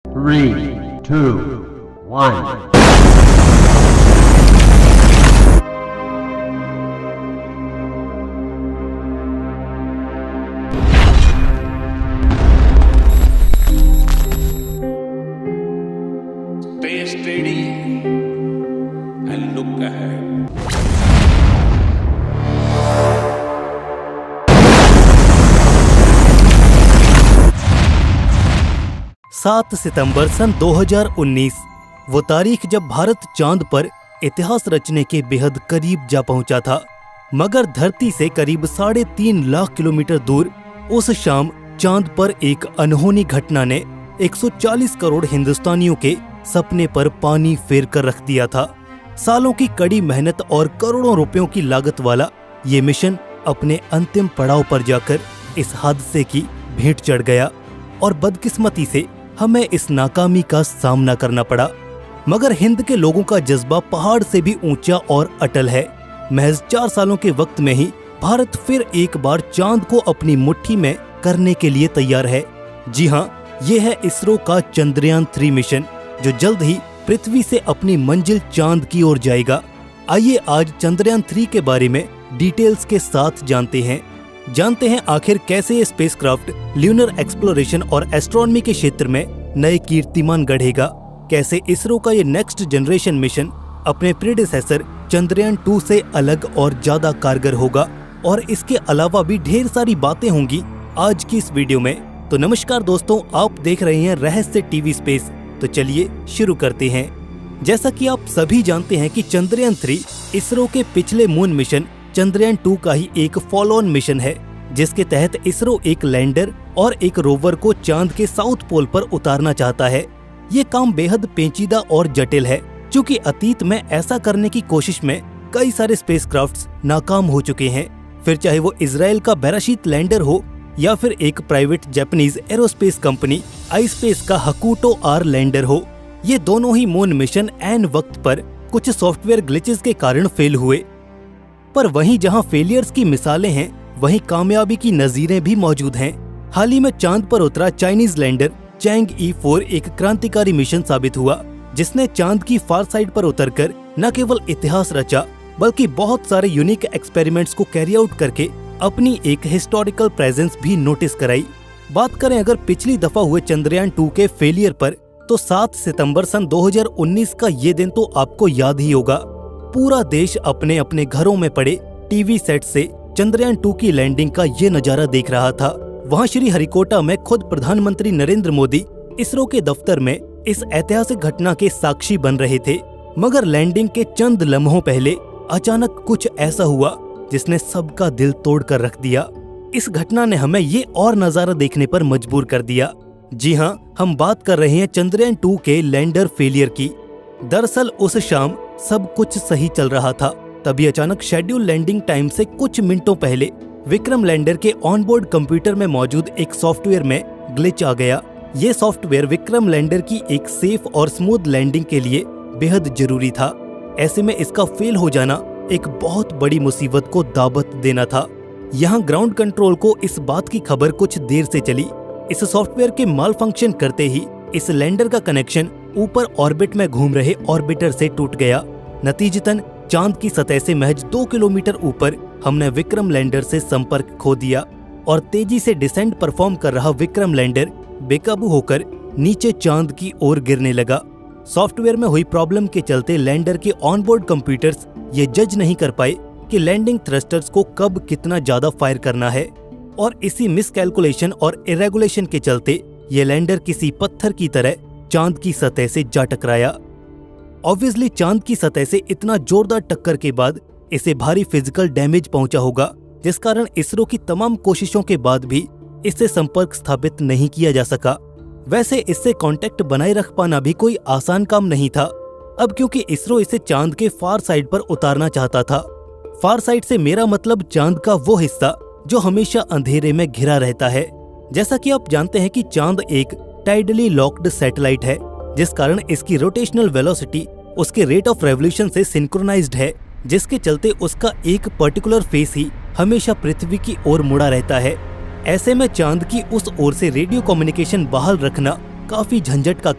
3, 2, 1. Stay steady and look ahead. 7 सितंबर सन 2019 वो तारीख जब भारत चांद पर इतिहास रचने के बेहद करीब जा पहुंचा था। मगर धरती से करीब 3.5 लाख किलोमीटर दूर उस शाम चांद पर एक अनहोनी घटना ने 140 करोड़ हिंदुस्तानियों के सपने पर पानी फेर कर रख दिया था। सालों की कड़ी मेहनत और करोड़ों रुपयों की लागत वाला ये मिशन अपने अंतिम पड़ाव पर जाकर इस हादसे की भेंट चढ़ गया और बदकिस्मती से हमें इस नाकामी का सामना करना पड़ा। मगर हिंद के लोगों का जज्बा पहाड़ से भी ऊंचा और अटल है। महज 4 सालों के वक्त में ही भारत फिर एक बार चांद को अपनी मुट्ठी में करने के लिए तैयार है। जी हाँ, ये है इसरो का चंद्रयान 3 मिशन जो जल्द ही पृथ्वी से अपनी मंजिल चांद की ओर जाएगा। आइए आज चंद्रयान 3 के बारे में डिटेल्स के साथ जानते हैं आखिर कैसे ये स्पेसक्राफ्ट ल्यूनर एक्सप्लोरेशन और एस्ट्रोनॉमी के क्षेत्र में नए कीर्तिमान गढ़ेगा, कैसे इसरो का ये नेक्स्ट जनरेशन मिशन अपने प्रीडेसेसर चंद्रयान 2 से अलग और ज्यादा कारगर होगा, और इसके अलावा भी ढेर सारी बातें होंगी आज की इस वीडियो में। तो नमस्कार दोस्तों, आप देख रहे हैं रहस्य टीवी स्पेस। तो चलिए शुरू करते हैं। जैसा कि आप सभी जानते हैं कि चंद्रयान 3 इसरो के पिछले मून मिशन चंद्रयान 2 का ही एक फॉलो ऑन मिशन है, जिसके तहत इसरो एक लैंडर और एक रोवर को चांद के साउथ पोल पर उतारना चाहता है। ये काम बेहद पेचीदा और जटिल है, क्योंकि अतीत में ऐसा करने की कोशिश में कई सारे स्पेसक्राफ्ट्स नाकाम हो चुके हैं। फिर चाहे वो इजराइल का बेराशीत लैंडर हो या फिर एक private Japanese aerospace company ispace का हकूटो आर लैंडर हो, ये दोनों ही मून मिशन ऐन वक्त पर कुछ सॉफ्टवेयर ग्लिचेस के कारण फेल हुए। पर वहीं जहां फेलियर्स की मिसालें हैं, वहीं कामयाबी की नजीरें भी मौजूद हैं। हाल ही में चांद पर उतरा चाइनीज लैंडर चैंग E4 एक क्रांतिकारी मिशन साबित हुआ, जिसने चांद की फार साइड पर उतरकर न केवल इतिहास रचा, बल्कि बहुत सारे यूनिक एक्सपेरिमेंट्स को कैरी आउट करके अपनी एक हिस्टोरिकल प्रेजेंस भी नोटिस कराई। बात करें अगर पिछली दफा हुए चंद्रयान 2 के फेलियर पर, तो 7 सितंबर सन 2019 का ये दिन तो आपको याद ही होगा। पूरा देश अपने अपने घरों में पड़े टीवी सेट से चंद्रयान 2 की लैंडिंग का ये नजारा देख रहा था। वहाँ श्री हरिकोटा में खुद प्रधानमंत्री नरेंद्र मोदी इसरो के दफ्तर में इस ऐतिहासिक घटना के साक्षी बन रहे थे। मगर लैंडिंग के चंद लम्हों पहले अचानक कुछ ऐसा हुआ जिसने सबका दिल तोड़ कर रख दिया। इस घटना ने हमें ये और नजारा देखने पर मजबूर कर दिया। जी हाँ, हम बात कर रहे हैं चंद्रयान 2 के लैंडर फेलियर की। दरअसल उस शाम सब कुछ सही चल रहा था, तभी अचानक शेड्यूल लैंडिंग टाइम से कुछ मिनटों पहले विक्रम लैंडर के ऑनबोर्ड कंप्यूटर में मौजूद एक सॉफ्टवेयर में ग्लिच आ गया। ये सॉफ्टवेयर विक्रम लैंडर की एक सेफ और स्मूथ लैंडिंग के लिए बेहद जरूरी था। ऐसे में इसका फेल हो जाना एक बहुत बड़ी मुसीबत को दावत देना था। यहाँ ग्राउंड कंट्रोल को इस बात की खबर कुछ देर से चली। इस सॉफ्टवेयर के माल फंक्शन करते ही इस लैंडर का कनेक्शन ऊपर ऑर्बिट में घूम रहे ऑर्बिटर से टूट गया। नतीजतन चांद की सतह से महज 2 किलोमीटर ऊपर हमने विक्रम लैंडर से संपर्क खो दिया, और तेजी से डिसेंट परफॉर्म कर रहा विक्रम लैंडर बेकाबू होकर नीचे चांद की ओर गिरने लगा। सॉफ्टवेयर में हुई प्रॉब्लम के चलते लैंडर के ऑनबोर्ड कंप्यूटर्स ये जज नहीं कर पाए कि लैंडिंग थ्रस्टर्स को कब कितना ज्यादा फायर करना है, और इसी मिसकैलकुलेशन और इरेगुलेशन के चलते ये लैंडर किसी पत्थर की तरह चांद की सतह से जा टकराया। ऑब्वियसली चांद की सतह से इतना जोरदार टक्कर के बाद इसे भारी फिजिकल डैमेज पहुंचा होगा, जिस कारण इसरो की तमाम कोशिशों के बाद भी इससे संपर्क स्थापित नहीं किया जा सका। वैसे इससे कांटेक्ट बनाए रख पाना भी कोई आसान काम नहीं था। अब क्योंकि इसरो इसे चांद के फार साइड पर उतारना चाहता था। फार साइड से मेरा मतलब चांद का वो हिस्सा जो हमेशा अंधेरे में घिरा रहता है। जैसा कि आप जानते हैं कि चांद एक टाइडली लॉक्ड सैटेलाइट है, जिस कारण इसकी रोटेशनल वेलोसिटी उसके रेट ऑफ रेवोल्यूशन से सिंक्रोनाइज्ड है, जिसके चलते उसका एक पर्टिकुलर फेस ही हमेशा पृथ्वी की ओर मुड़ा रहता है। ऐसे में चांद की उस ओर से रेडियो कम्युनिकेशन बहाल रखना काफी झंझट का